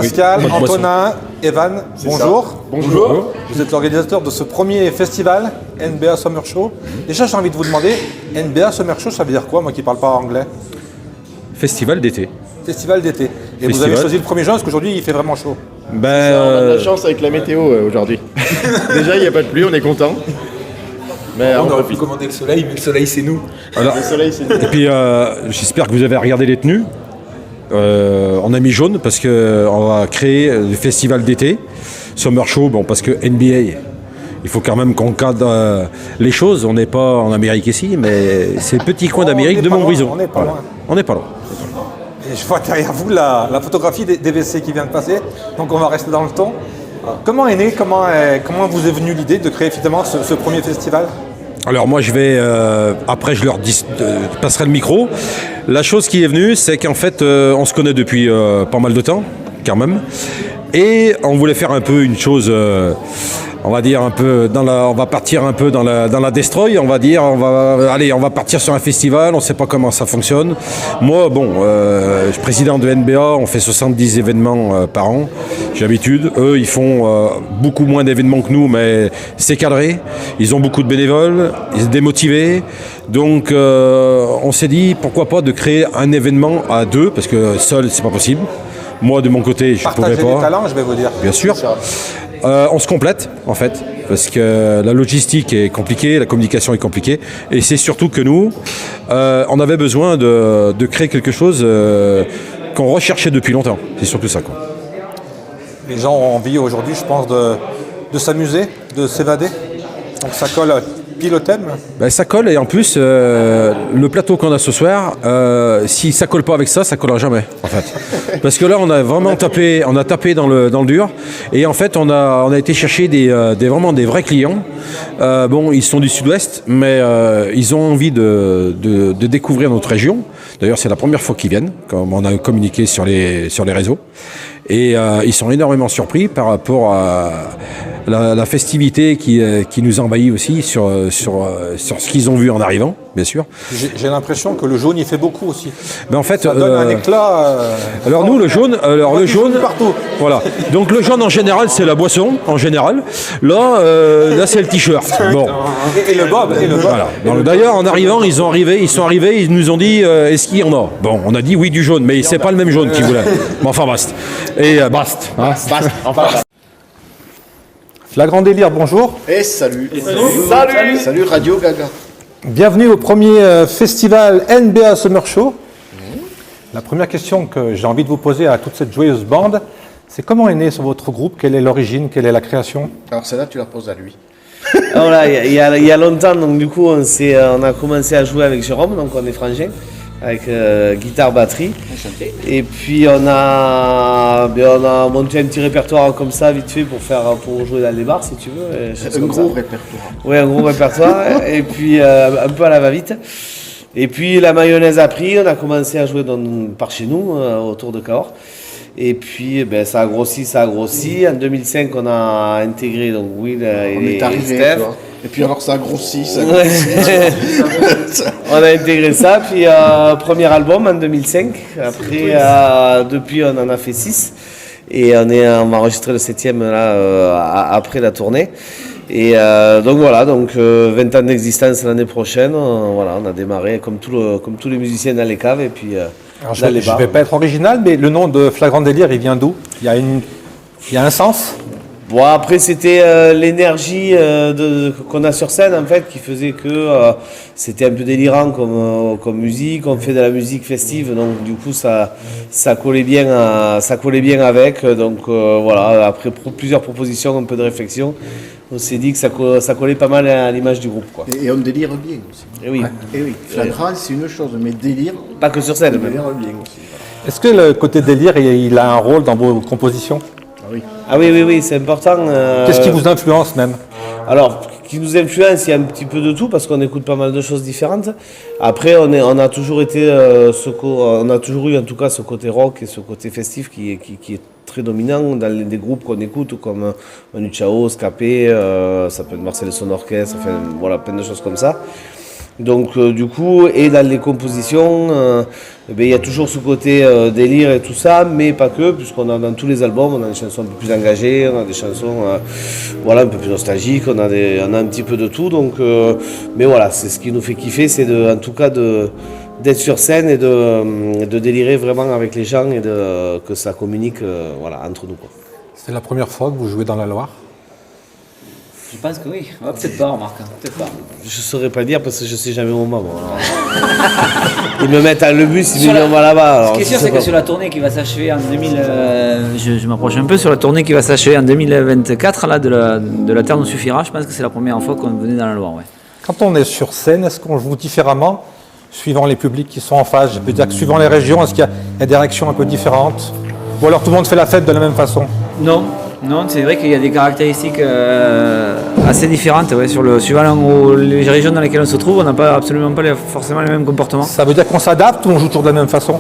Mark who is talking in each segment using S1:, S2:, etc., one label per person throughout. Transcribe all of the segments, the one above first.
S1: Pascal, Antonin, Evan, bonjour.
S2: Bonjour.
S1: Vous êtes l'organisateur de ce premier festival, NBA Summer Show. Déjà, j'ai envie de vous demander, NBA Summer Show, ça veut dire quoi, moi qui ne parle pas anglais?
S3: Festival d'été.
S1: Festival d'été. Et vous avez choisi le 1er juin parce qu'aujourd'hui, il fait vraiment chaud.
S2: On a de la chance avec la météo aujourd'hui. Déjà, il n'y a pas de pluie, on est content. Mais
S4: on aurait pu commander le soleil, mais le soleil, c'est nous.
S3: Alors,
S2: le soleil, c'est
S3: et puis, j'espère que vous avez regardé les tenues. On a mis jaune parce qu'on va créer le festival d'été. Summer Show, bon, parce que NBA, il faut quand même qu'on cadre les choses. On n'est pas en Amérique ici, mais c'est petit coin d'Amérique de Montbrison.
S1: On n'est pas loin.
S3: On n'est pas loin.
S1: Et je vois derrière vous la photographie des WC qui vient de passer. Donc on va rester dans le ton. Comment est né, comment vous est venue l'idée de créer finalement ce premier festival?
S3: Alors moi je vais, après je leur passerai le micro. La chose qui est venue, c'est qu'en fait on se connaît depuis pas mal de temps, quand même. Et on voulait faire un peu une chose, on va dire un peu on va partir un peu dans la destroy, on va dire, on va partir sur un festival, on ne sait pas comment ça fonctionne. Moi, bon, je suis président de NBA, on fait 70 événements par an, j'ai l'habitude. Eux, ils font beaucoup moins d'événements que nous, mais c'est cadré. Ils ont beaucoup de bénévoles, ils sont démotivés. Donc, on s'est dit, pourquoi pas de créer un événement à deux, parce que seul, c'est pas possible. Moi, de mon côté, je ne pouvais pas.
S1: Partager des talents, je vais vous dire.
S3: Bien sûr. On se complète, en fait, parce que la logistique est compliquée, la communication est compliquée. Et c'est surtout que nous, on avait besoin de créer quelque chose qu'on recherchait depuis longtemps. C'est surtout ça, quoi.
S1: Les gens ont envie aujourd'hui, je pense, de s'amuser, de s'évader. Donc ça colle pile au thème.
S3: Ben, ça colle, et en plus, le plateau qu'on a ce soir, si ça colle pas avec ça, ça collera jamais, en fait. Parce que là, on a vraiment tapé dans le dur, et en fait, on a été chercher vraiment des vrais clients. Bon, ils sont du Sud-Ouest, mais ils ont envie de découvrir notre région. D'ailleurs, c'est la première fois qu'ils viennent, comme on a communiqué sur les réseaux. Et ils sont énormément surpris par rapport à la festivité qui nous envahit aussi sur ce qu'ils ont vu en arrivant, bien sûr.
S1: J'ai l'impression que le jaune, il fait beaucoup aussi.
S3: Mais en fait,
S1: ça donne un éclat.
S3: Alors nous, le jaune,
S1: partout.
S3: Voilà. Donc le jaune en général, c'est la boisson en général. Là, c'est le t-shirt. Bon.
S1: Et le bob.
S3: Voilà. D'ailleurs, en arrivant, ils sont arrivés, ils nous ont dit, est-ce qu'il y en a? Bon, on a dit oui du jaune, mais c'est pas le même jaune qu'ils voulaient. Mais enfin, basta. Et basta. Hein.
S1: Flagrant délire, bonjour.
S2: Et salut. Salut Radio Gaga.
S1: Bienvenue au premier festival NBA Summer Show. La première question que j'ai envie de vous poser à toute cette joyeuse bande, c'est comment est né votre groupe? Quelle est l'origine? Quelle est la création?
S2: Alors celle-là, tu la poses à lui.
S5: Alors là, il y a longtemps, donc du coup, on a commencé à jouer avec Jérôme, donc on est frangins, avec guitare, batterie. Et puis on a monté un petit répertoire comme ça, vite fait, pour jouer dans les bars, si tu veux.
S2: Un gros répertoire.
S5: Oui, un gros répertoire. Et puis un peu à la va-vite. Et puis la mayonnaise a pris, on a commencé à jouer par chez nous, autour de Cahors. Et puis ça a grossi. En 2005, on a intégré donc Will et Steph.
S2: Et puis alors ça a grossi.
S5: On a intégré ça, puis premier album en 2005. Après, depuis, on en a fait 6. Et on va enregistrer le 7e là, après la tournée. Et donc voilà, 20 ans d'existence l'année prochaine. Voilà, on a démarré comme tous les musiciens dans les caves et puis
S1: alors, je ne vais pas être original, mais le nom de Flagrant Délire, il vient d'où? Il y a un sens?
S5: Bon, après, c'était l'énergie qu'on a sur scène, en fait, qui faisait que c'était un peu délirant comme musique. On fait de la musique festive, donc du coup, ça collait bien avec. Donc voilà, après plusieurs propositions, un peu de réflexion, on s'est dit que ça collait pas mal à l'image du groupe, quoi.
S2: Et on délire bien aussi.
S5: Et oui.
S2: Et oui. Flagrant, c'est une chose, mais délire.
S5: Pas que sur scène,
S2: on délire bien aussi.
S1: Est-ce que le côté délire, il a un rôle dans vos compositions?
S5: Ah oui, c'est important.
S1: Qu'est-ce qui vous influence même?
S5: Alors, qui nous influence, il y a un petit peu de tout parce qu'on écoute pas mal de choses différentes. Après, on a toujours été, on a toujours eu en tout cas ce côté rock et ce côté festif qui est très dominant dans des groupes qu'on écoute comme Manu Chao, Scapé, ça peut être Marcel Son Orchestre, enfin voilà, plein de choses comme ça. Donc du coup, et dans les compositions, il y a toujours ce côté délire et tout ça, mais pas que, puisqu'on a dans tous les albums, on a des chansons un peu plus engagées, on a des chansons voilà, un peu plus nostalgiques, on a un petit peu de tout. Donc, mais voilà, c'est ce qui nous fait kiffer, c'est en tout cas d'être sur scène et de délirer vraiment avec les gens et que ça communique voilà, entre nous, quoi.
S1: C'est la première fois que vous jouez dans la Loire?
S6: Je pense que oui. Ah, peut-être pas, remarque. Peut-être pas.
S5: Je saurais pas dire parce que je sais jamais au moment. Ils me mettent à le bus, ils
S6: Sur
S5: me
S6: la-
S5: disent on va là-bas.
S6: Ce qui est sûr, c'est que sur la tournée qui va s'achever en 2000, je m'approche un peu sur la tournée qui va s'achever en 2024 là, de la Terre nous suffira. Je pense que c'est la première fois qu'on venait dans la Loire. Ouais.
S1: Quand on est sur scène, est-ce qu'on joue différemment suivant les publics qui sont en face? Je peux dire que suivant les régions, est-ce qu'il y a des réactions un peu différentes? Ou alors tout le monde fait la fête de la même façon?
S6: Non, c'est vrai qu'il y a des caractéristiques assez différentes. Ouais, suivant les régions dans lesquelles on se trouve, on n'a absolument pas forcément les mêmes comportements.
S1: Ça veut dire qu'on s'adapte ou on joue toujours de la même façon?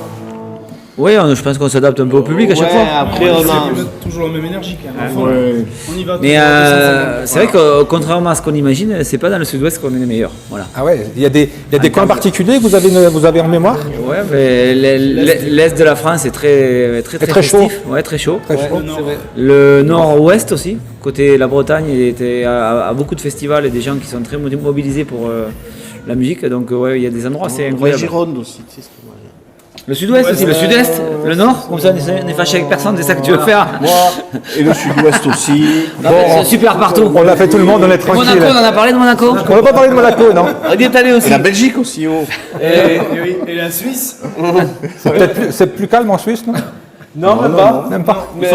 S6: Oui, je pense qu'on s'adapte un peu au public à chaque fois.
S5: Après, on a.
S7: toujours la même énergie quand même. Enfin, on y va.
S6: Mais c'est vrai que contrairement à ce qu'on imagine, c'est pas dans le sud-ouest qu'on est les meilleurs. Voilà.
S1: Ah ouais, il y a des coins particuliers que vous avez en mémoire?
S6: Ouais, mais l'est de la France est très
S1: très chaud.
S6: festif. Ouais, très chaud.
S1: Très chaud.
S6: Le nord-ouest aussi, côté la Bretagne, a beaucoup de festivals et des gens qui sont très mobilisés pour la musique. Donc ouais, il y a des endroits, c'est
S2: La
S6: incroyable.
S2: Gironde aussi, tu sais, c'est pas mal.
S6: Le sud-ouest aussi, le sud-est, le nord, comme ça on est fâché avec personne, c'est ça que tu veux faire.
S2: Et le sud-ouest aussi.
S6: Non, mais c'est super partout.
S1: On l'a fait tout le monde, on est tranquille.
S6: Monaco, on en a parlé de Monaco.
S1: On va pas parler de Monaco, non?
S5: On y est allé aussi.
S2: Et la Belgique aussi, oh.
S7: Et la Suisse.
S1: C'est plus calme en Suisse, non?
S5: Non, même pas.
S1: Même pas.
S5: Mais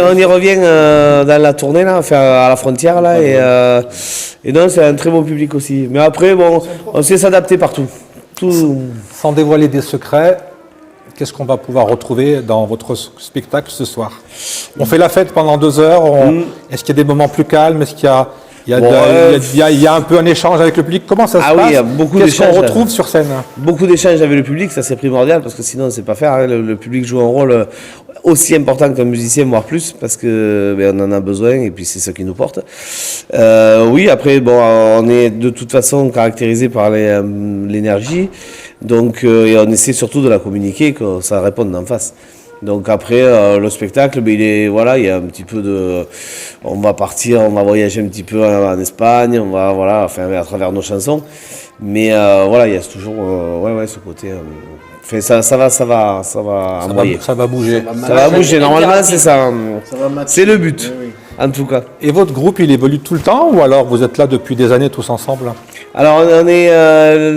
S5: on y revient dans la tournée, là, enfin, à la frontière, là, et non, c'est un très bon public aussi. Mais après, bon, on sait s'adapter partout. Tout.
S1: Sans dévoiler des secrets, qu'est-ce qu'on va pouvoir retrouver dans votre spectacle ce soir? On fait la fête pendant 2 heures. Est-ce qu'il y a des moments plus calmes? Est-ce qu'il y a un peu un échange avec le public? Comment ça se passe?
S5: Oui, il y a beaucoup
S1: Qu'est-ce qu'on
S5: d'échanges.
S1: retrouve sur scène?
S5: Beaucoup d'échanges avec le public, ça c'est primordial parce que sinon on ne sait pas faire. Hein. Le public joue un rôle aussi important qu'un musicien, voire plus, parce que on en a besoin et puis c'est ce qui nous porte. Oui, après, bon, on est de toute façon caractérisé par l'énergie, donc et on essaie surtout de la communiquer, que ça réponde d'en face. Donc après le spectacle, il y a un petit peu de, on va partir, on va voyager un petit peu en Espagne, on va à travers nos chansons, mais il y a toujours ce côté. Ça va envoyer.
S1: Ça va bouger.
S5: Ça va bouger. Normalement c'est ça. C'est le but, en tout cas.
S1: Et votre groupe, il évolue tout le temps ou alors vous êtes là depuis des années tous ensemble?
S5: Alors on est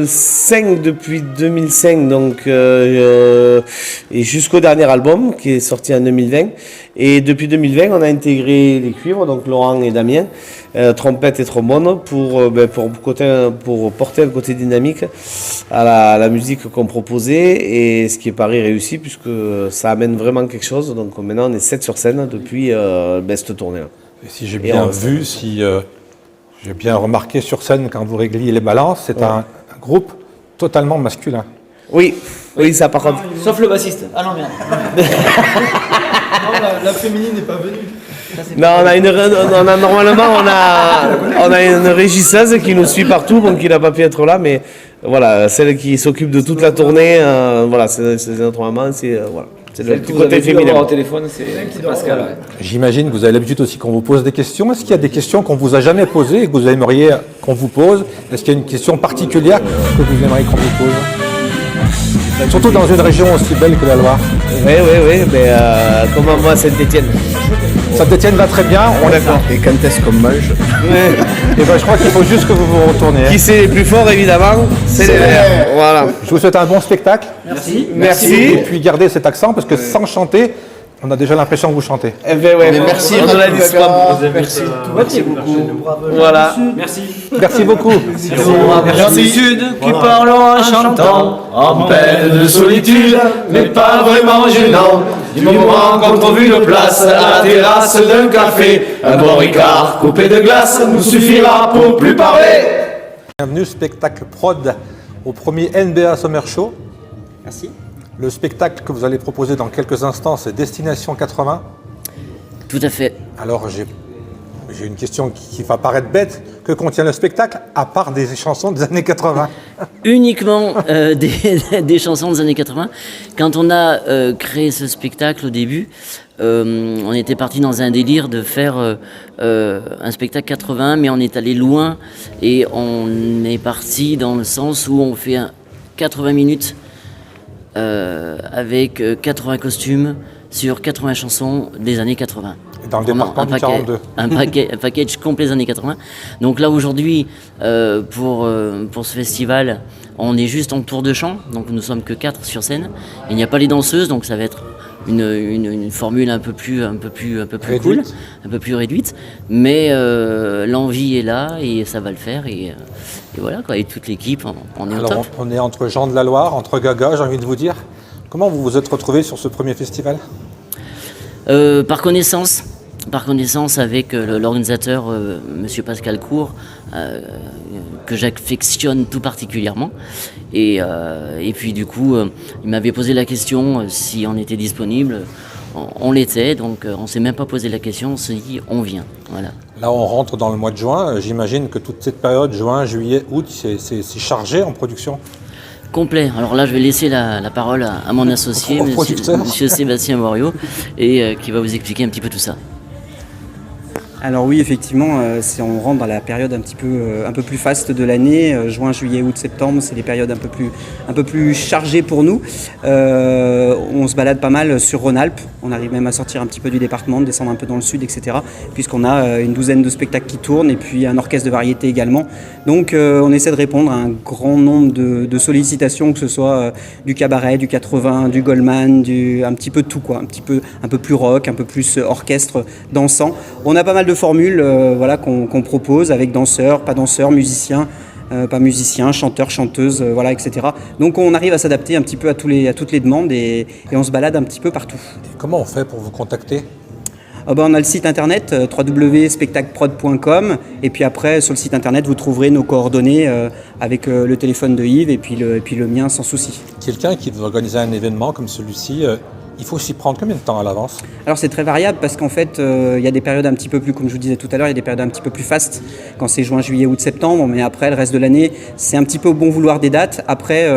S5: 5 depuis 2005 donc et jusqu'au dernier album qui est sorti en 2020 et depuis 2020 on a intégré les cuivres donc Laurent et Damien trompette et trombone pour porter un côté dynamique à la musique qu'on proposait et ce qui est pari réussi puisque ça amène vraiment quelque chose donc maintenant on est 7 sur scène depuis cette tournée là.
S1: Et si j'ai bien vu, j'ai bien remarqué sur scène quand vous régliez les balances, c'est un groupe totalement masculin.
S5: Oui, ça par contre.
S6: Sauf le bassiste. Ah non, merde.
S7: Non, la féminine n'est pas venue.
S5: Non, on a une régisseuse qui nous suit partout, donc qui n'a pas pu être là, mais voilà, celle qui s'occupe de toute la tournée, c'est notre maman, c'est le petit côté féminin.
S6: Au téléphone, c'est Pascal. Ouais.
S1: J'imagine que vous avez l'habitude aussi qu'on vous pose des questions. Est-ce qu'il y a des questions qu'on vous a jamais posées et que vous aimeriez qu'on vous pose? Est-ce qu'il y a une question particulière que vous aimeriez qu'on vous pose? Surtout dans une région aussi belle que la Loire.
S5: Oui, mais comment moi Saint-Étienne?
S1: Saint-Étienne va très bien, on est d'accord.
S2: Et quand est-ce qu'on mange?
S1: Et ben, je crois qu'il faut juste que vous vous retourniez.
S5: Qui c'est les plus forts évidemment? C'est les Verts. Voilà.
S1: Je vous souhaite un bon spectacle.
S5: Merci.
S1: Et puis gardez cet accent parce que sans chanter, on a déjà l'impression que vous chantez.
S2: Merci,
S5: Merci beaucoup. Voilà.
S1: Merci beaucoup.
S6: Merci Sud qui parle en chantant, en peine de solitude, mais pas vraiment gênant. Du moment qu'on trouve une place à la terrasse d'un café, un bon Ricard coupé de glace nous suffira pour plus parler.
S1: Bienvenue, spectacle prod au premier NBA Summer Show.
S8: Merci.
S1: Le spectacle que vous allez proposer dans quelques instants, c'est Destination 80.
S8: Tout à fait.
S1: Alors, j'ai J'ai une question qui va paraître bête. Que contient le spectacle, à part des chansons des années 80?
S8: Uniquement des chansons des années 80. Quand on a créé ce spectacle au début, on était parti dans un délire de faire un spectacle 80, mais on est allé loin et on est parti dans le sens où on fait 80 minutes avec 80 costumes sur 80 chansons des années 80.
S1: Dans le département du 42.
S8: Un package complet des années 80. Donc là aujourd'hui, pour ce festival, on est juste en tour de chant, donc nous sommes que 4 sur scène. Il n'y a pas les danseuses, donc ça va être une formule un peu plus cool, un peu plus réduite. Mais l'envie est là et ça va le faire et voilà quoi. Et toute l'équipe, on est au top.
S1: On est entre Jean de la Loire, entre Gaga, j'ai envie de vous dire. Comment vous vous êtes retrouvés sur ce premier festival?
S8: Par connaissance avec l'organisateur, Monsieur Pascal Cour, que j'affectionne tout particulièrement. Et puis du coup, il m'avait posé la question si on était disponible. On l'était, donc on ne s'est même pas posé la question, on s'est dit on vient. Voilà.
S1: Là, on rentre dans le mois de juin. J'imagine que toute cette période, juin, juillet, août, c'est chargé en production.
S8: Complet. Alors là, je vais laisser la parole à mon associé, monsieur Sébastien Morio, et qui va vous expliquer un petit peu tout ça.
S9: Alors oui, effectivement, on rentre dans la période un peu plus faste de l'année. Juin, juillet, août, septembre, c'est des périodes un peu plus chargées pour nous. On se balade pas mal sur Rhône-Alpes. On arrive même à sortir un petit peu du département, descendre un peu dans le sud, etc. Puisqu'on a une douzaine de spectacles qui tournent et puis un orchestre de variété également. Donc on essaie de répondre à un grand nombre de sollicitations, que ce soit du cabaret, du 80, du Goldman, un petit peu de tout, quoi. Un peu plus rock, un peu plus orchestre dansant. On a pas mal de formules qu'on propose avec danseurs, pas danseurs, musiciens, pas musiciens, chanteurs, chanteuses, etc. Donc on arrive à s'adapter un petit peu à toutes les demandes et on se balade un petit peu partout.
S1: Et comment on fait pour vous contacter?
S9: On a le site internet www.spectacleprod.com et puis après sur le site internet vous trouverez nos coordonnées avec le téléphone de Yves et puis le mien sans souci.
S1: Quelqu'un qui veut organiser un événement comme celui-ci, il faut s'y prendre combien de temps à l'avance?
S9: Alors c'est très variable parce qu'en fait il y a des périodes un petit peu plus, comme je vous disais tout à l'heure, il y a des périodes un petit peu plus fastes quand c'est juin, juillet, août, septembre, mais après le reste de l'année c'est un petit peu au bon vouloir des dates. Après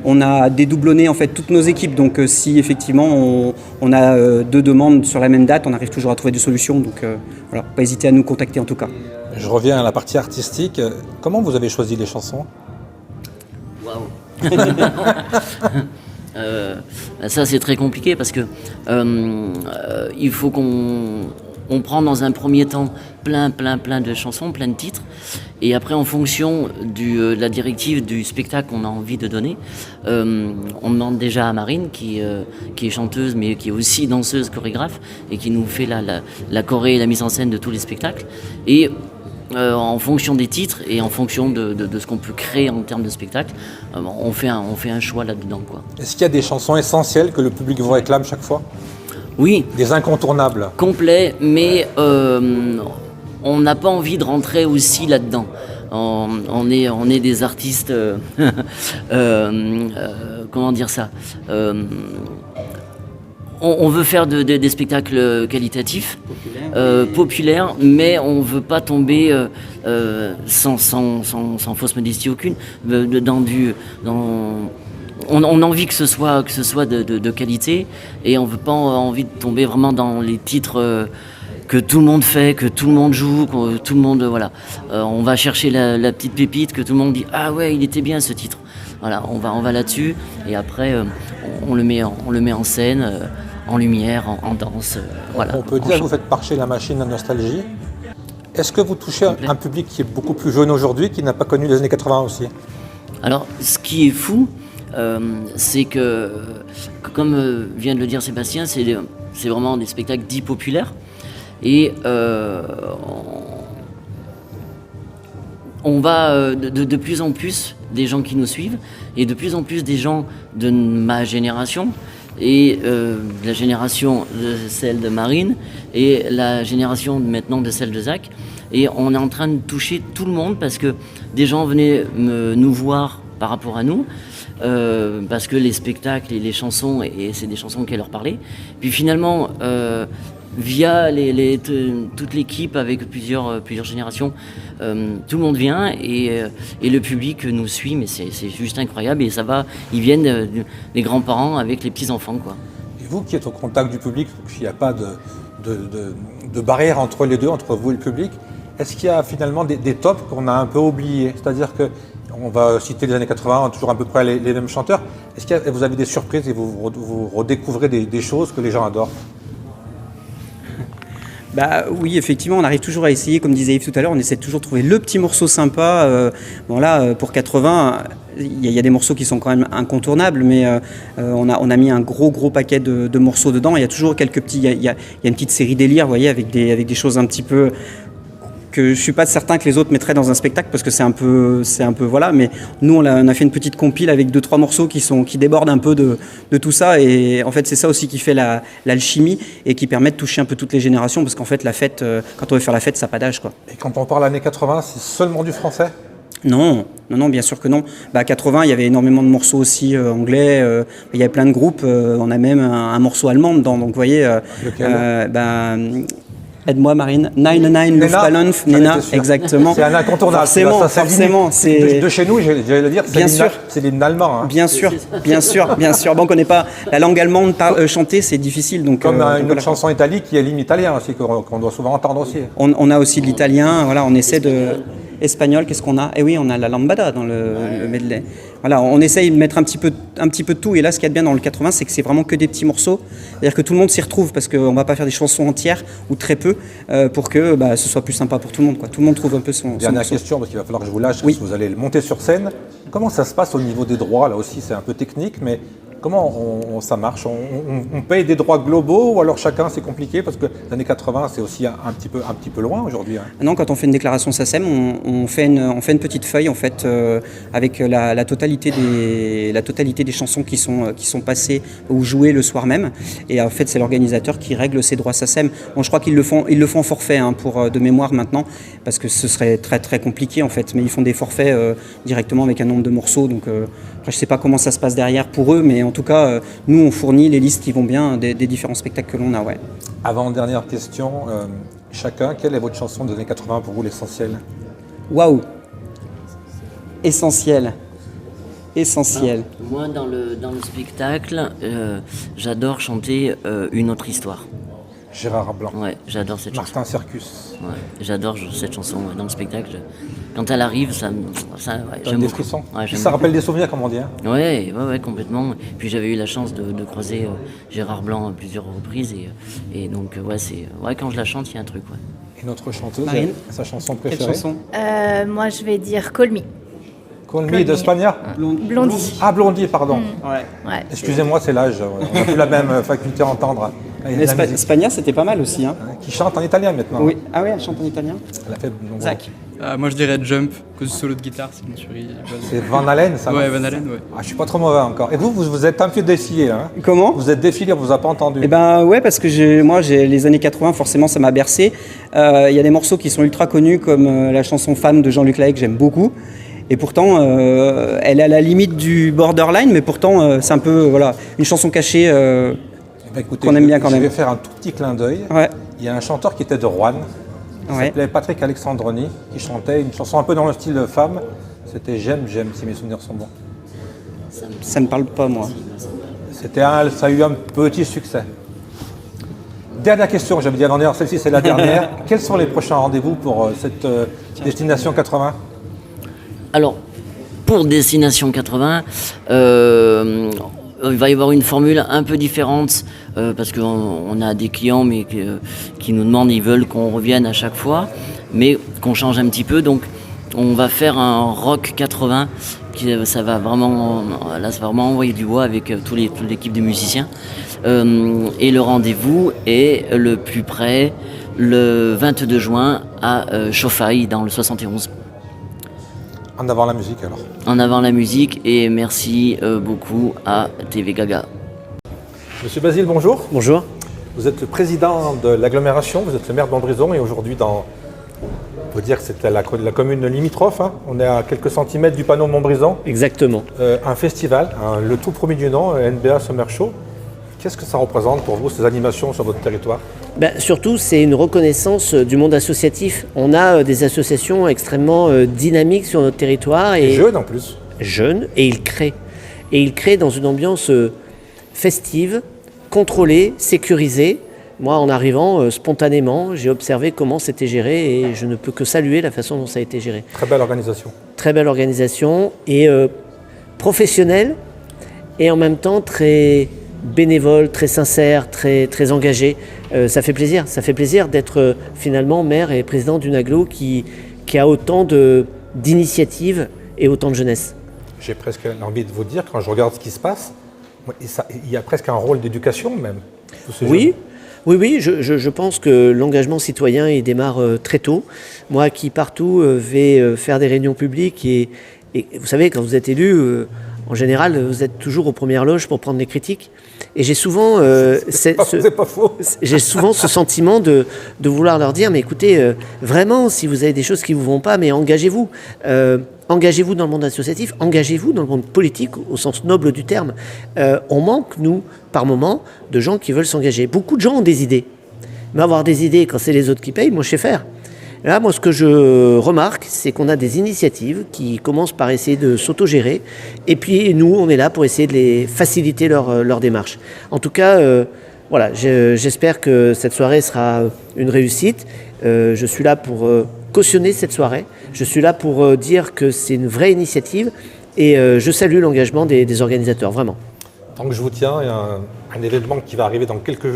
S9: on a dédoublonné en fait toutes nos équipes, donc si effectivement on a 2 demandes sur la même date, on arrive toujours à trouver des solutions, donc voilà, pas hésiter à nous contacter en tout cas.
S1: Je reviens à la partie artistique. Comment vous avez choisi les chansons?
S8: Waouh. Ça c'est très compliqué parce que il faut qu'on prend dans un premier temps plein de chansons, plein de titres, et après en fonction de la directive du spectacle qu'on a envie de donner, on demande déjà à Marine qui est chanteuse mais qui est aussi danseuse, chorégraphe et qui nous fait la choré et la mise en scène de tous les spectacles, et en fonction des titres et en fonction de ce qu'on peut créer en termes de spectacle, on fait un choix là-dedans, quoi.
S1: Est-ce qu'il y a des chansons essentielles que le public vous réclame chaque fois?
S8: Oui.
S1: Des incontournables?
S8: Complet, mais on n'a pas envie de rentrer aussi là-dedans. On est des artistes, comment dire ça, on veut faire des spectacles qualitatifs, populaires, mais on ne veut pas tomber sans fausse modestie aucune on a envie que ce soit de qualité, et on veut pas envie de tomber vraiment dans les titres que tout le monde fait, que tout le monde joue, que tout le monde voilà. On va chercher la petite pépite que tout le monde dit ah ouais il était bien ce titre. Voilà, on va là-dessus et après on le met en scène, en lumière, en danse. Voilà.
S1: On peut dire que vous faites marcher la machine à nostalgie. Est-ce que vous touchez un public qui est beaucoup plus jeune aujourd'hui, qui n'a pas connu les années 80 aussi?
S8: Alors, ce qui est fou, c'est que comme vient de le dire Sébastien, c'est vraiment des spectacles dits populaires. Et on va de plus en plus des gens qui nous suivent, et de plus en plus des gens de ma génération, et la génération de celle de Marine, et la génération maintenant de celle de Zach. Et on est en train de toucher tout le monde parce que des gens venaient nous voir par rapport à nous, parce que les spectacles et les chansons, et c'est des chansons qui leur parlaient. Puis finalement, via toute l'équipe avec plusieurs générations. Tout le monde vient et le public nous suit, mais c'est juste incroyable. Et ça va, ils viennent les grands-parents avec les petits-enfants, quoi.
S1: Et vous qui êtes au contact du public, il n'y a pas de barrière entre les deux, entre vous et le public, est-ce qu'il y a finalement des tops qu'on a un peu oubliés? C'est-à-dire que on va citer les années 80, on a toujours à peu près les mêmes chanteurs. Est-ce que vous avez des surprises et vous redécouvrez des choses que les gens adorent?
S9: Bah oui, effectivement, on arrive toujours à essayer, comme disait Yves tout à l'heure, on essaie de toujours de trouver le petit morceau sympa. Bon là, pour 80, il y a des morceaux qui sont quand même incontournables, mais on a mis un gros paquet de morceaux dedans. Il y a toujours quelques petits, il y a une petite série délire, vous voyez, avec des choses un petit peu que je suis pas certain que les autres mettraient dans un spectacle parce que c'est un peu voilà, mais nous on a fait une petite compile avec 2-3 morceaux qui débordent un peu de tout ça, et en fait c'est ça aussi qui fait l'alchimie et qui permet de toucher un peu toutes les générations, parce qu'en fait la fête, quand on veut faire la fête, ça n'a pas d'âge, quoi.
S1: Et quand on parle années 80, c'est seulement du français?
S9: Non, bien sûr que non. À 80, il y avait énormément de morceaux aussi anglais. Il y avait plein de groupes. On a même un morceau allemand dedans. Donc vous voyez, aide-moi Marine, 99 Luftballons, Nena, exactement.
S1: C'est un incontournable.
S9: Forcément.
S1: De chez nous, j'allais le dire, c'est l'hymne allemand. Hein.
S9: Bien sûr. Bon, on ne connaît pas la langue allemande chantée, c'est difficile. Donc,
S1: comme une autre chanson italique qui est l'hymne italien aussi, qu'on doit souvent entendre aussi.
S9: On a aussi de l'italien, voilà, on essaie de... Espagnol, qu'est-ce qu'on a? Eh oui, on a la lambada dans le medley. Voilà, on essaye de mettre un petit peu de tout. Et là, ce qu'il y a de bien dans le 80, c'est que c'est vraiment que des petits morceaux. C'est-à-dire que tout le monde s'y retrouve, parce qu'on ne va pas faire des chansons entières ou très peu pour que ce soit plus sympa pour tout le monde, quoi. Tout le monde trouve un peu son
S1: Dernière
S9: morceau.
S1: question, parce qu'il va falloir que je vous lâche.
S9: Oui.
S1: Parce que vous allez monter sur scène. Comment ça se passe au niveau des droits? Là aussi, c'est un peu technique, mais comment ça marche? On paye des droits globaux, ou alors chacun, c'est compliqué? Parce que les années 80, c'est aussi un petit peu loin aujourd'hui. Hein.
S9: Non, quand on fait une déclaration SACEM, on fait une petite feuille en fait avec la totalité des chansons qui sont passées ou jouées le soir même. Et en fait, c'est l'organisateur qui règle ses droits SACEM. Bon, je crois qu'ils le font en forfait pour de mémoire maintenant, parce que ce serait très très compliqué en fait. Mais ils font des forfaits directement avec un nombre de morceaux. Donc après, je sais pas comment ça se passe derrière pour eux, mais en tout cas, nous on fournit les listes qui vont bien des différents spectacles que l'on a. Ouais.
S1: Avant-dernière question, chacun, quelle est votre chanson des années 80 pour vous, l'essentiel?
S9: Waouh! Essentiel.
S8: Moi, dans le spectacle, j'adore chanter Une autre histoire.
S1: Gérard Blanc.
S8: Ouais, j'adore cette chanson.
S1: Martin Sercus.
S8: Ouais, j'adore cette chanson dans le spectacle. Quand elle arrive, j'aime
S1: des
S8: beaucoup.
S1: frissons.
S8: Ouais, j'aime
S1: Ça
S8: beaucoup.
S1: rappelle des souvenirs, comme on dit. Hein.
S8: Ouais, complètement. Puis j'avais eu la chance de croiser Gérard Blanc à plusieurs reprises, et donc quand je la chante, il y a un truc. Ouais.
S1: Et notre chanteuse,
S9: Marine,
S1: sa chanson
S9: quelle
S1: préférée?
S9: chanson?
S10: Moi, je vais dire Call Me.
S1: Call Me de Spagna.
S10: Blondie.
S1: Ah, Blondie, pardon.
S10: Ouais.
S1: Excusez-moi, c'est l'âge. On n'a plus la même faculté à entendre.
S9: Spagna, c'était pas mal aussi. Hein.
S1: Qui chante en italien maintenant.
S9: Oui. Ah oui, elle chante en italien.
S1: Elle a fait,
S9: Zach.
S7: Moi je dirais Jump, à cause du solo de guitare, c'est une tuerie.
S1: C'est Van Halen, ça?
S7: Ouais, Van Halen, ouais.
S1: Ah, je suis pas trop mauvais encore. Et vous êtes un peu défilé, là. Hein?
S9: Comment?
S1: Vous êtes défilé, on vous a pas entendu.
S9: Eh ben ouais, parce que j'ai les années 80, forcément ça m'a bercé. Il y a des morceaux qui sont ultra connus, comme la chanson Femme de Jean-Luc Lahaye que j'aime beaucoup. Et pourtant, elle est à la limite du borderline, mais pourtant c'est un peu une chanson cachée
S1: Écoutez,
S9: qu'on aime bien quand même.
S1: Je vais faire un tout petit clin d'œil.
S9: Ouais.
S1: Il y a un chanteur qui était de Rouen, qui s'appelait Patrick Alexandroni, qui chantait une chanson un peu dans le style femme. C'était J'aime, si mes souvenirs sont bons.
S9: Ça me parle pas, moi.
S1: Ça a eu un petit succès. Dernière question, j'avais dit à l'honneur, celle-ci c'est la dernière. Quels sont les prochains rendez-vous pour cette Destination 80?
S8: Alors, pour Destination 80, il va y avoir une formule un peu différente parce qu'on a des clients mais qui nous demandent, ils veulent qu'on revienne à chaque fois, mais qu'on change un petit peu. Donc, on va faire un rock 80. Ça va vraiment envoyer du bois avec toute l'équipe de musiciens. Et le rendez-vous est le plus près, le 22 juin à Chauffaille, dans le 71.
S1: En avant la musique alors.
S8: En avant la musique, et merci beaucoup à TV Gaga.
S1: Monsieur Basile, bonjour.
S11: Bonjour.
S1: Vous êtes le président de l'agglomération, vous êtes le maire de Montbrison, et aujourd'hui on peut dire que c'était la commune limitrophe, hein. On est à quelques centimètres du panneau de Montbrison.
S11: Exactement.
S1: Un festival, le tout premier du nom, NBA Summer Show. Qu'est-ce que ça représente pour vous, ces animations sur votre territoire?
S11: Surtout, c'est une reconnaissance du monde associatif. On a des associations extrêmement dynamiques sur notre territoire.
S1: Et jeunes en plus.
S11: Jeunes, et ils créent. Et ils créent dans une ambiance festive, contrôlée, sécurisée. Moi, en arrivant, spontanément, j'ai observé comment c'était géré et je ne peux que saluer la façon dont ça a été géré.
S1: Très belle organisation.
S11: Très belle organisation et professionnelle et en même temps très bénévole, très sincère, très engagé. Ça fait plaisir d'être finalement maire et président d'une agglo qui a autant d'initiatives et autant de jeunesse.
S1: J'ai presque envie de vous dire, quand je regarde ce qui se passe, il y a presque un rôle d'éducation même.
S11: Oui, je pense que l'engagement citoyen, il démarre très tôt. Moi qui partout vais faire des réunions publiques et vous savez, quand vous êtes élu, en général, vous êtes toujours aux premières loges pour prendre les critiques. Et j'ai souvent, j'ai souvent ce sentiment de vouloir leur dire, mais écoutez, vraiment, si vous avez des choses qui ne vous vont pas, mais engagez-vous. Engagez-vous dans le monde associatif, engagez-vous dans le monde politique au sens noble du terme. On manque, nous, par moment, de gens qui veulent s'engager. Beaucoup de gens ont des idées. Mais avoir des idées quand c'est les autres qui payent, moi je sais faire. Là, moi, ce que je remarque, c'est qu'on a des initiatives qui commencent par essayer de s'autogérer. Et puis, nous, on est là pour essayer de les faciliter leur démarche. En tout cas, voilà, j'espère que cette soirée sera une réussite. Je suis là pour cautionner cette soirée. Je suis là pour dire que c'est une vraie initiative. Et je salue l'engagement des organisateurs, vraiment.
S1: Tant que je vous tiens, il y a un événement qui va arriver dans quelques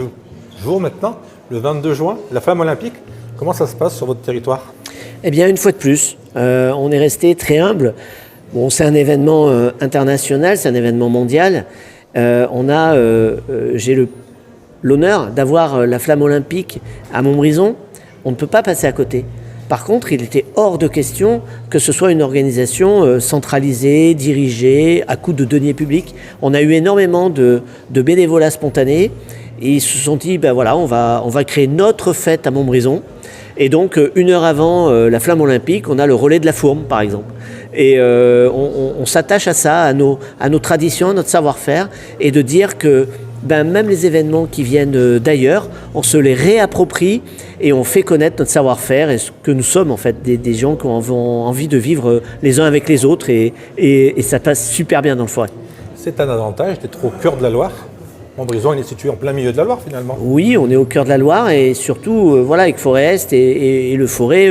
S1: jours maintenant, le 22 juin, la Flamme Olympique. Comment ça se passe sur votre territoire? Eh
S11: bien, une fois de plus, on est resté très humble. Bon, c'est un événement international, c'est un événement mondial. J'ai l'honneur d'avoir la Flamme Olympique à Montbrison. On ne peut pas passer à côté. Par contre, il était hors de question que ce soit une organisation centralisée, dirigée, à coup de deniers publics. On a eu énormément de bénévolat spontané et ils se sont dit, ben voilà, on va créer notre fête à Montbrison. Et donc, une heure avant la Flamme Olympique, on a le relais de la Fourme, par exemple. Et on s'attache à ça, à nos traditions, à notre savoir-faire, et de dire que même les événements qui viennent d'ailleurs, on se les réapproprie et on fait connaître notre savoir-faire et ce que nous sommes, en fait, des gens qui ont envie de vivre les uns avec les autres, et ça passe super bien dans le Forêt.
S1: C'est un avantage d'être au cœur de la Loire. Montbrison, il est situé en plein milieu de la Loire, finalement.
S11: Oui, on est au cœur de la Loire et surtout, voilà, avec Forêt-Est et le Forêt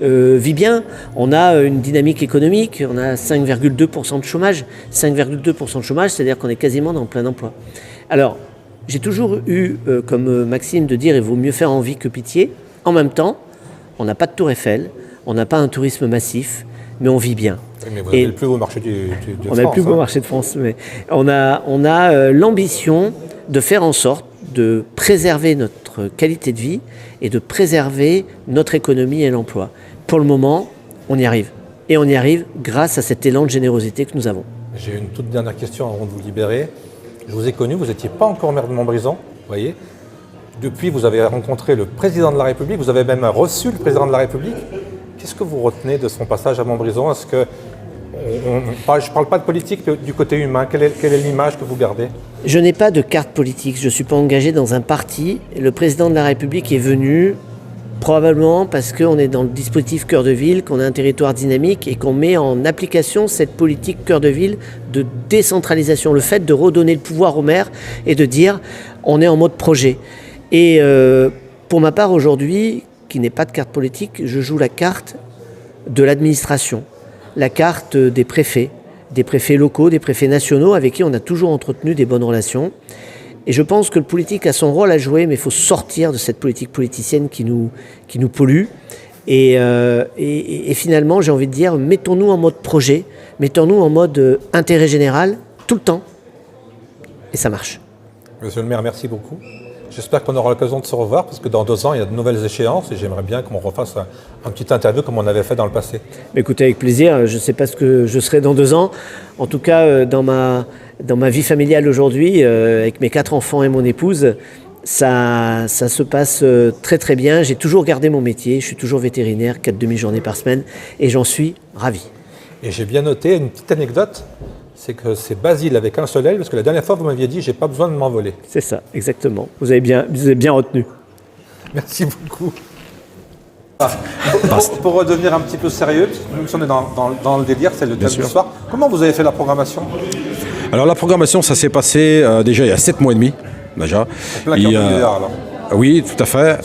S11: vit bien. On a une dynamique économique, on a 5,2% de chômage. 5,2% de chômage, c'est-à-dire qu'on est quasiment dans le plein emploi. Alors, j'ai toujours eu comme maxime de dire il vaut mieux faire envie que pitié. En même temps, on n'a pas de tour Eiffel, on n'a pas un tourisme massif, mais on vit bien.
S1: Mais vous avez le plus beau marché de France.
S11: On a le plus beau marché de France, mais on a l'ambition de faire en sorte de préserver notre qualité de vie et de préserver notre économie et l'emploi. Pour le moment, on y arrive. Et on y arrive grâce à cet élan de générosité que nous avons.
S1: J'ai une toute dernière question avant de vous libérer. Je vous ai connu, vous n'étiez pas encore maire de Montbrison, vous voyez. Depuis, vous avez rencontré le président de la République, vous avez même reçu le président de la République. Qu'est-ce que vous retenez de son passage à Montbrison? Est-ce que je ne parle pas de politique, mais du côté humain. Quelle est l'image que vous gardez?
S11: Je n'ai pas de carte politique, je ne suis pas engagé dans un parti. Le président de la République est venu probablement parce qu'on est dans le dispositif Cœur de Ville, qu'on a un territoire dynamique et qu'on met en application cette politique Cœur de Ville de décentralisation. Le fait de redonner le pouvoir aux maires et de dire on est en mode projet. Et pour ma part aujourd'hui, qui n'est pas de carte politique, je joue la carte de l'administration. La carte des préfets locaux, des préfets nationaux avec qui on a toujours entretenu des bonnes relations. Et je pense que le politique a son rôle à jouer, mais il faut sortir de cette politique politicienne qui nous pollue. Et finalement, j'ai envie de dire, mettons-nous en mode projet, mettons-nous en mode intérêt général, tout le temps. Et ça marche.
S1: Monsieur le maire, merci beaucoup. J'espère qu'on aura l'occasion de se revoir, parce que dans 2 ans, il y a de nouvelles échéances et j'aimerais bien qu'on refasse un petit interview comme on avait fait dans le passé.
S11: Écoutez, avec plaisir. Je ne sais pas ce que je serai dans 2 ans. En tout cas, dans ma vie familiale aujourd'hui, avec mes 4 enfants et mon épouse, ça se passe très très bien. J'ai toujours gardé mon métier. Je suis toujours vétérinaire, 4 demi-journées par semaine et j'en suis ravi.
S1: Et j'ai bien noté une petite anecdote. c'est que c'est Basile avec un soleil, parce que la dernière fois, vous m'aviez dit, j'ai pas besoin de m'envoler.
S11: C'est ça, exactement. Vous avez bien retenu.
S1: Merci beaucoup. Pour redevenir un petit peu sérieux, parce que nous sommes dans le délire, c'est le thème du soir. Comment vous avez fait la programmation?
S3: Alors la programmation, ça s'est passé déjà il y a 7 mois et demi. Déjà.
S1: Plein cœur de l'hiver, alors.
S3: Oui, tout à fait.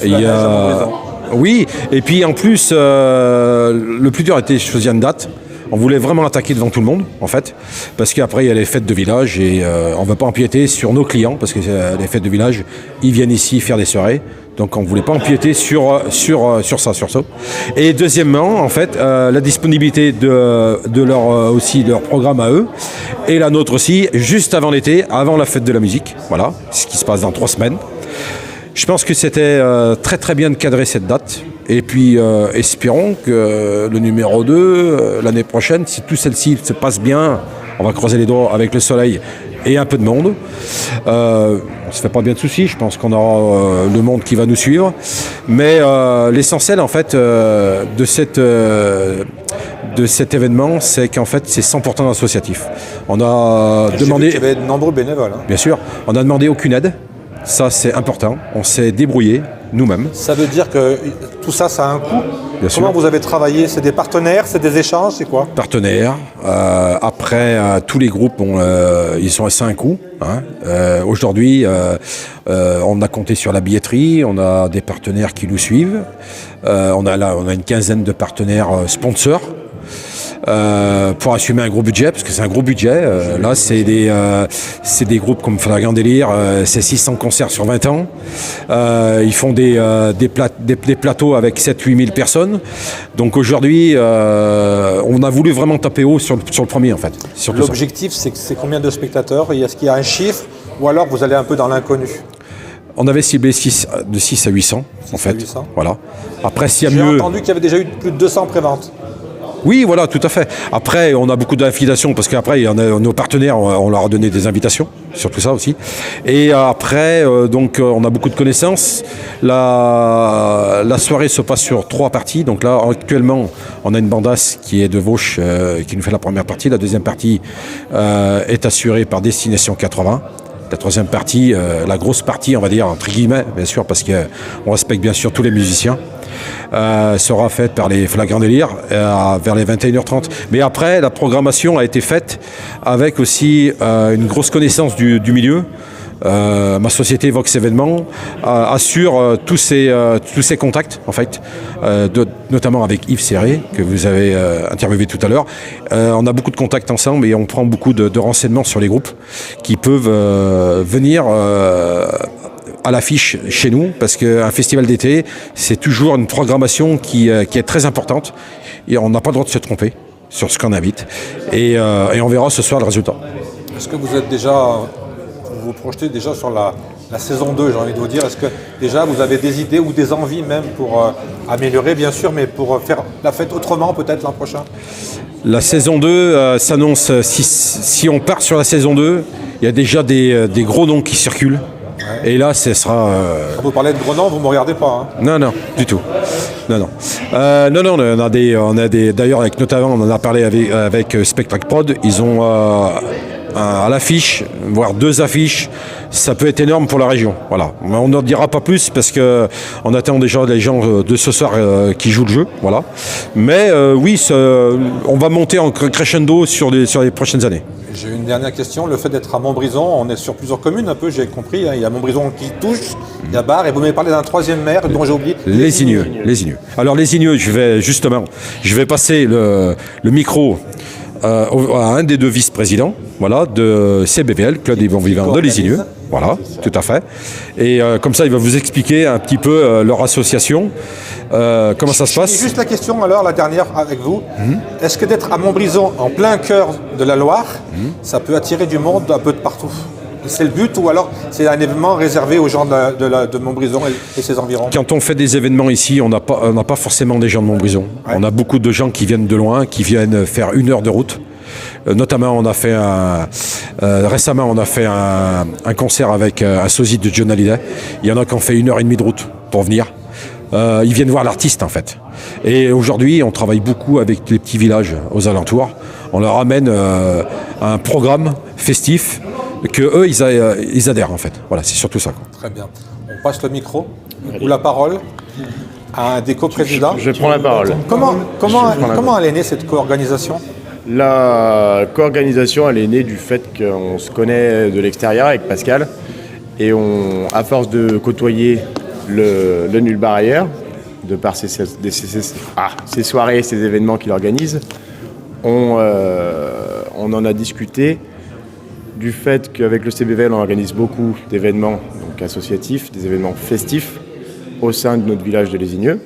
S3: Oui, et puis en plus, le plus dur était de choisir une date. On voulait vraiment attaquer devant tout le monde, en fait, parce qu'après, il y a les fêtes de village et on ne veut pas empiéter sur nos clients, parce que les fêtes de village, ils viennent ici faire des soirées. Donc on ne voulait pas empiéter sur ça. Et deuxièmement, en fait, la disponibilité de leur programme à eux, et la nôtre aussi, juste avant l'été, avant la fête de la musique. Voilà, ce qui se passe dans 3 semaines. Je pense que c'était très très bien de cadrer cette date. Et puis espérons que le numéro 2, l'année prochaine, si tout celle-ci se passe bien, on va croiser les doigts avec le soleil et un peu de monde. On ne se fait pas bien de soucis, je pense qu'on aura le monde qui va nous suivre. Mais l'essentiel en fait de cet événement, c'est qu'en fait c'est 100% associatif. On a demandé...
S1: Il y avait de nombreux bénévoles.
S3: Bien sûr, on n'a demandé aucune aide. Ça, c'est important. On s'est débrouillé nous-mêmes.
S1: Ça veut dire que tout ça, ça a un coût.
S3: Bien sûr.
S1: Comment vous avez travaillé? C'est des partenaires, c'est des échanges, c'est quoi?
S3: Partenaires. Après, tous les groupes, ils sont à un coût. Hein. Aujourd'hui, on a compté sur la billetterie. On a des partenaires qui nous suivent. On a une quinzaine de partenaires sponsors. Pour assumer un gros budget, parce que c'est un gros budget. Là, c'est des groupes comme Flagrant Délire, c'est 600 concerts sur 20 ans. Ils font des plateaux avec 7-8 000 personnes. Donc aujourd'hui, on a voulu vraiment taper haut sur le premier, en fait.
S1: L'objectif, c'est combien de spectateurs? Est-ce qu'il y a un chiffre? Ou alors vous allez un peu dans l'inconnu?
S3: On avait ciblé de 6 à 800, en fait.
S1: 800.
S3: Voilà. Après, s'il y a mieux...
S1: J'ai entendu qu'il y avait déjà eu plus de 200 préventes.
S3: Oui, voilà, tout à fait. Après, on a beaucoup d'invitations parce qu'après, nos partenaires, on leur a donné des invitations, sur tout ça aussi. Et après, donc, on a beaucoup de connaissances. La soirée se passe sur 3 parties. Donc là, actuellement, on a une bandasse qui est de Vauche, qui nous fait la première partie. La deuxième partie est assurée par Destination 80. La troisième partie, la grosse partie, on va dire, entre guillemets, bien sûr, parce qu'on respecte bien sûr tous les musiciens, sera faite par les Flagrants Délire vers les 21h30. Mais après, la programmation a été faite avec aussi une grosse connaissance du milieu. Ma société Vox Événements assure tous ces contacts, en fait, notamment avec Yves Serré, que vous avez interviewé tout à l'heure. On a beaucoup de contacts ensemble et on prend beaucoup de renseignements sur les groupes qui peuvent venir à l'affiche chez nous, parce qu'un festival d'été, c'est toujours une programmation qui est très importante et on n'a pas le droit de se tromper sur ce qu'on invite. Et on verra ce soir le résultat.
S1: Est-ce que vous êtes déjà... Vous projetez déjà sur la saison 2, j'ai envie de vous dire. Est-ce que déjà vous avez des idées ou des envies même pour améliorer, bien sûr, mais pour faire la fête autrement peut-être l'an prochain?
S3: La saison 2 s'annonce, si on part sur la saison 2, il y a déjà des gros noms qui circulent. Ouais. Et là, ce sera...
S1: Quand vous parlez de gros noms, vous ne me regardez pas. Hein.
S3: Non, du tout. Non, on a des... D'ailleurs, notamment, on en a parlé avec Spectacle Prod. Ils ont... à l'affiche, voire 2 affiches, ça peut être énorme pour la région. Voilà. On n'en dira pas plus parce qu'on attend déjà les gens de ce soir qui jouent le jeu. Voilà. Mais oui, on va monter en crescendo sur les prochaines années.
S1: J'ai une dernière question. Le fait d'être à Montbrison, on est sur plusieurs communes un peu, j'ai compris. Hein. Il y a Montbrison qui touche, il y a Bar, et vous m'avez parlé d'un 3e maire dont j'ai oublié.
S3: Les Igneux. Alors les Igneux, je vais passer le micro à un des 2 vice-présidents, voilà, de CBVL, Club des Bons Vivants de Les Igneux. Voilà, tout à fait. Et comme ça, il va vous expliquer un petit peu leur association, comment ça se passe.
S1: Juste la question alors, la dernière avec vous. Est-ce que d'être à Montbrison, en plein cœur de la Loire, ça peut attirer du monde un peu de partout? C'est le but, ou alors c'est un événement réservé aux gens de Montbrison et ses environs? Quand
S3: on fait des événements ici, on n'a pas forcément des gens de Montbrison. Ouais. On a beaucoup de gens qui viennent de loin, qui viennent faire 1 heure de route. Notamment, on a fait récemment, on a fait un concert avec un sosie de John Hallyday. Il y en a qui ont fait 1h30 de route pour venir. Ils viennent voir l'artiste, en fait. Et aujourd'hui, on travaille beaucoup avec les petits villages aux alentours. On leur amène un programme festif que eux ils adhèrent en fait. Voilà, c'est surtout ça, quoi.
S1: Très bien. On passe le micro ou la parole à un des coprésidents.
S2: Je prends la parole.
S1: Comment elle est née cette co-organisation?
S2: La co-organisation, elle est née du fait qu'on se connaît de l'extérieur avec Pascal et à force de côtoyer le Nulle Part Ailleurs, de par ces soirées, ces événements qu'il organise, on en a discuté du fait qu'avec le CBVL, on organise beaucoup d'événements donc associatifs, des événements festifs au sein de notre village de Lésigneux.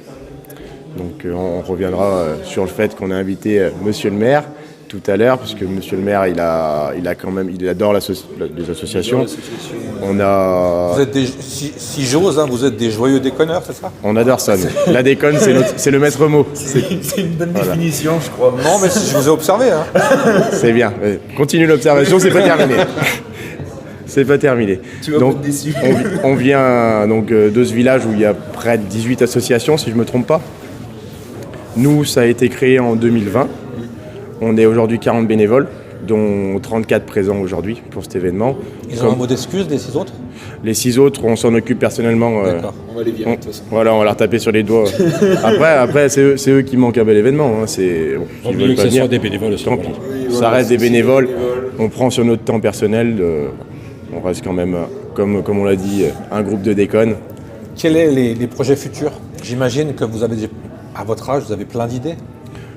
S2: Donc on reviendra sur le fait qu'on a invité Monsieur le maire tout à l'heure, parce que Monsieur le maire, il adore les associations. On a...
S1: Vous êtes si j'ose, hein, vous êtes des joyeux déconneurs, c'est ça?
S2: On adore ça, nous. La déconne, c'est le maître mot.
S4: C'est une bonne définition, je crois.
S1: Non, mais je vous ai observé. Hein.
S2: C'est bien. Continue l'observation, c'est pas terminé. C'est pas terminé.
S4: Tu vas
S2: donc,
S4: pas être déçu.
S2: On vient donc, de ce village où il y a près de 18 associations, si je ne me trompe pas. Nous, ça a été créé en 2020. On est aujourd'hui 40 bénévoles, dont 34 présents aujourd'hui pour cet événement.
S1: Ils ont un mot d'excuse, les 6 autres?
S2: Les 6 autres, on s'en occupe personnellement.
S1: D'accord.
S4: On va les virer de toute façon.
S2: Voilà, on va leur taper sur les doigts. Après c'est eux qui manquent à bel événement. Hein.
S3: Vaut mieux que ce soit des bénévoles aussi.
S2: Tant pis. Ça reste des bénévoles. On prend sur notre temps personnel. On reste quand même, comme on l'a dit, un groupe de déconnes.
S1: Quels sont les projets futurs? J'imagine que vous avez, à votre âge, vous avez plein d'idées.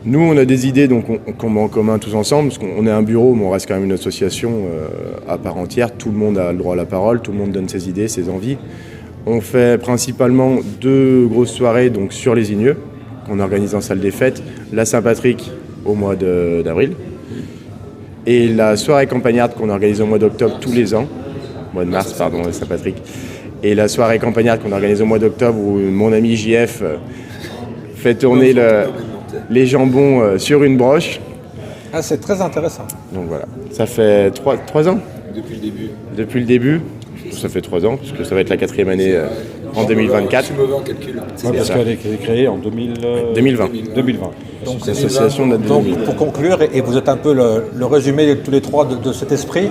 S2: Nous, on a des idées donc qu'on met en commun tous ensemble, parce qu'on est un bureau, mais on reste quand même une association à part entière. Tout le monde a le droit à la parole, tout le monde donne ses idées, ses envies. On fait principalement 2 grosses soirées donc, sur Lésigneux, qu'on organise en salle des fêtes. La Saint-Patrick au mois d'avril. Et la soirée campagnarde qu'on organise au mois d'octobre tous les ans. Mois de mars, pardon, la Saint-Patrick. Et la soirée campagnarde qu'on organise au mois d'octobre où mon ami JF fait tourner les jambons sur une broche.
S1: Ah, c'est très intéressant.
S2: Donc voilà, ça fait 3 ans.
S4: Depuis le début.
S2: Depuis le début, ça fait 3 ans, parce que ça va être la 4e année en 2024.
S4: Je suis mauvais en calcul.
S3: Parce qu'elle a été créée en 2020.
S1: Donc,
S2: l'association date de 2020.
S1: Pour conclure, et vous êtes un peu le résumé de tous les 3 de cet esprit,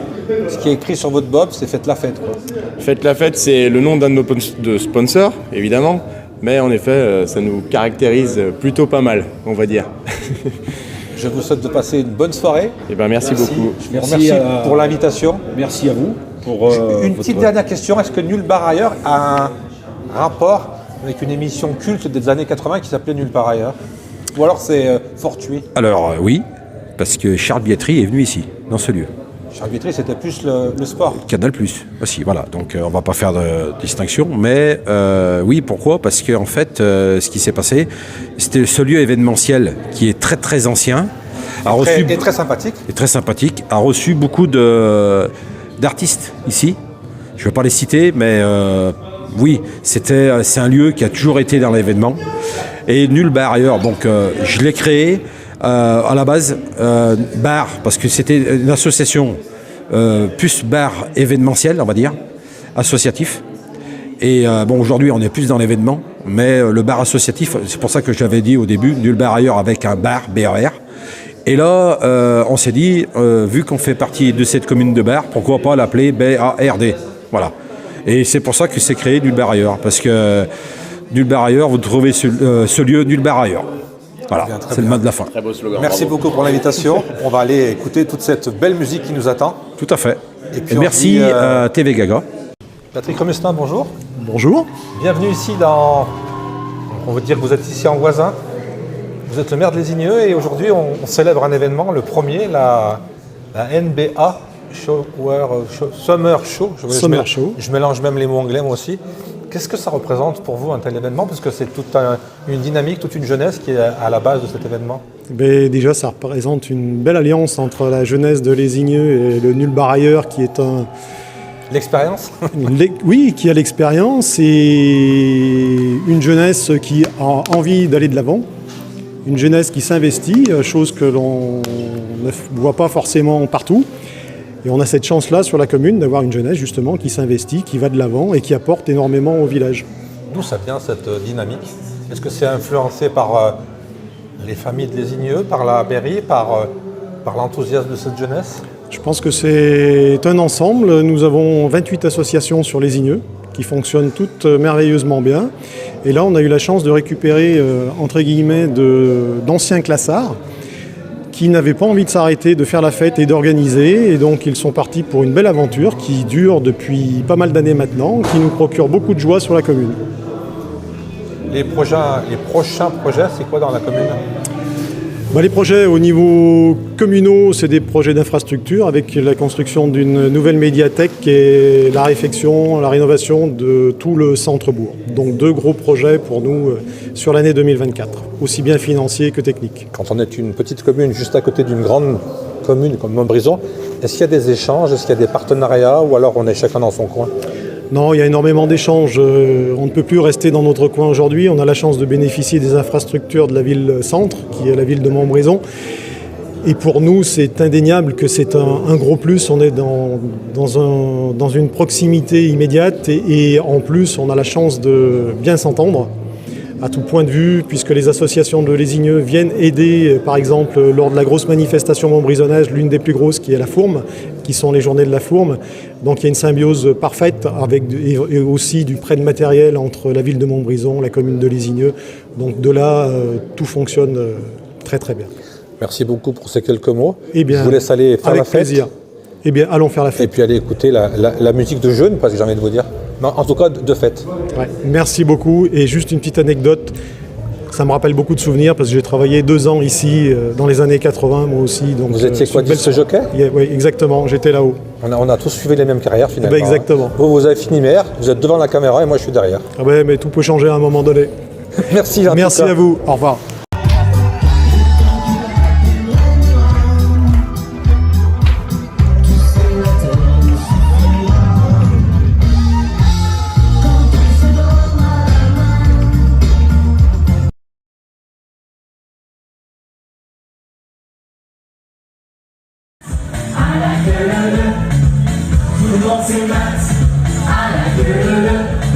S1: ce qui est écrit sur votre bob, c'est Faites la fête. Quoi.
S2: Faites la fête, c'est le nom d'un de nos sponsors, évidemment. Mais en effet, ça nous caractérise plutôt pas mal, on va dire.
S1: Je vous souhaite de passer une bonne soirée.
S2: Et ben merci beaucoup.
S1: Je vous remercie pour l'invitation.
S3: Merci à vous. Pour,
S1: une petite dernière question. Est-ce que Nulle Part Ailleurs a un rapport avec une émission culte des années 80 qui s'appelait Nulle Part Ailleurs? Ou alors c'est fortuit?
S3: Alors oui, parce que Charles Bietri est venu ici, dans ce lieu.
S1: Charles Bietri, c'était plus le sport.
S3: Canal+, aussi, voilà. Donc on va pas faire de distinction, mais oui, pourquoi? Parce que en fait, ce qui s'est passé, c'était ce lieu événementiel qui est très très ancien,
S1: Et très sympathique.
S3: Et très sympathique, a reçu beaucoup d'artistes ici. Je ne vais pas les citer, mais oui, c'est un lieu qui a toujours été dans l'événement. Et Nulle Part Ailleurs, donc je l'ai créé à la base, bar, parce que c'était une association plus bar événementiel, on va dire, associatif. Et bon, aujourd'hui, on est plus dans l'événement, mais le bar associatif, c'est pour ça que j'avais dit au début, Nulle Part Ailleurs avec un bar, BAR. Et là, on s'est dit, vu qu'on fait partie de cette commune de Bar, pourquoi pas l'appeler BARD. Voilà. Et c'est pour ça que c'est créé Nulle Part Ailleurs, parce que Nulle Part Ailleurs, vous trouvez ce lieu Nulle Part Ailleurs. Voilà, c'est le mot de la fin.
S2: Très beau slogan.
S1: Merci beaucoup pour l'invitation. On va aller écouter toute cette belle musique qui nous attend.
S3: Tout à fait.
S1: Et puis
S3: merci à TV Gaga.
S1: Patrick Remustin, bonjour.
S7: Bonjour.
S1: Bienvenue ici dans... On veut dire que vous êtes ici en Voisin. Vous êtes le maire de Lésigneux et aujourd'hui on célèbre un événement, le premier, la NBA Summer Show.
S7: Summer Show.
S1: Je mélange même les mots anglais moi aussi. Qu'est-ce que ça représente pour vous un tel événement? Parce que c'est toute une dynamique, toute une jeunesse qui est à la base de cet événement.
S7: Mais déjà, ça représente une belle alliance entre la jeunesse de Lésigneux et le Nulle Part Ailleurs qui est un...
S1: L'expérience?
S7: Oui, qui a l'expérience et une jeunesse qui a envie d'aller de l'avant. Une jeunesse qui s'investit, chose que l'on ne voit pas forcément partout. Et on a cette chance-là sur la commune d'avoir une jeunesse justement qui s'investit, qui va de l'avant et qui apporte énormément au village.
S1: D'où ça vient cette dynamique? Est-ce que c'est influencé par les familles de Lésigneux, par la mairie, par l'enthousiasme de cette jeunesse?
S7: Je pense que c'est un ensemble. Nous avons 28 associations sur Lésigneux qui fonctionnent toutes merveilleusement bien. Et là, on a eu la chance de récupérer, entre guillemets, d'anciens classards qui n'avaient pas envie de s'arrêter, de faire la fête et d'organiser. Et donc, ils sont partis pour une belle aventure qui dure depuis pas mal d'années maintenant, qui nous procure beaucoup de joie sur la commune.
S1: Les prochains projets, c'est quoi dans la commune?
S7: Les projets au niveau communaux, c'est des projets d'infrastructure avec la construction d'une nouvelle médiathèque et la réfection, la rénovation de tout le centre-bourg. Donc 2 gros projets pour nous sur l'année 2024, aussi bien financiers que techniques.
S1: Quand on est une petite commune juste à côté d'une grande commune comme Montbrison, est-ce qu'il y a des échanges, est-ce qu'il y a des partenariats ou alors on est chacun dans son coin?
S7: Non, il y a énormément d'échanges. On ne peut plus rester dans notre coin aujourd'hui. On a la chance de bénéficier des infrastructures de la ville-centre, qui est la ville de Montbrison. Et pour nous, c'est indéniable que c'est un gros plus. On est dans une proximité immédiate et en plus, on a la chance de bien s'entendre à tout point de vue, puisque les associations de Lésigneux viennent aider, par exemple, lors de la grosse manifestation montbrisonnaise, l'une des plus grosses qui est la Fourme, qui sont les journées de la Fourme. Donc il y a une symbiose parfaite avec et aussi du prêt de matériel entre la ville de Montbrison, la commune de Lésigneux. Donc de là, tout fonctionne très très bien.
S1: Merci beaucoup pour ces quelques mots.
S7: Eh bien,
S1: je vous laisse aller faire la fête.
S7: Avec plaisir. Eh bien, allons faire la fête.
S1: Et puis aller écouter la musique de jeûne, parce que j'ai envie de vous dire. Non, en tout cas, de fête.
S7: Ouais, merci beaucoup. Et juste une petite anecdote. Ça me rappelle beaucoup de souvenirs parce que j'ai travaillé 2 ans ici dans les années 80, moi aussi. Donc,
S1: vous étiez quoi, disque jockey?
S7: Oui, exactement. J'étais là-haut.
S1: On a tous suivi les mêmes carrières finalement.
S7: Exactement.
S1: Vous avez fini maire, vous êtes devant la caméra et moi je suis derrière.
S7: Ah ouais, mais tout peut changer à un moment donné.
S1: Merci.
S7: Merci à vous. Au revoir.
S6: Tout le monde c'est Max à la gueule.